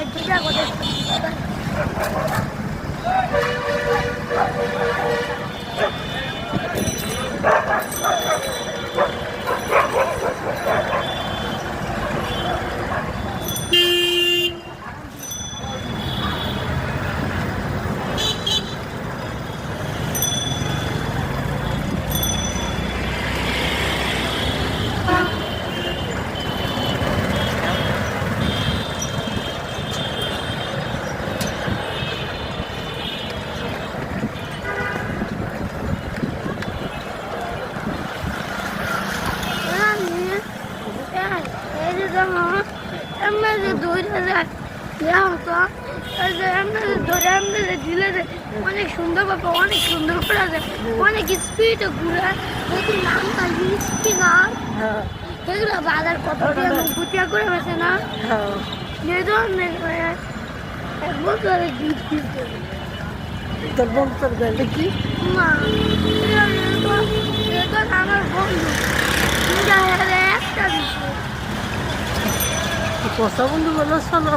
দুটা কথা অনেক সুন্দর বাবা, অনেক সুন্দর করে আছে, অনেক স্পিড ঘুরে এগুলো বাজার কত গুটিয়া করে গেছে না যে ধরনের এক বছরে তোর বন্ধুর গেলে কি আমার বন্ধু একটা বিষয় কথা বন্ধু বলো শোনো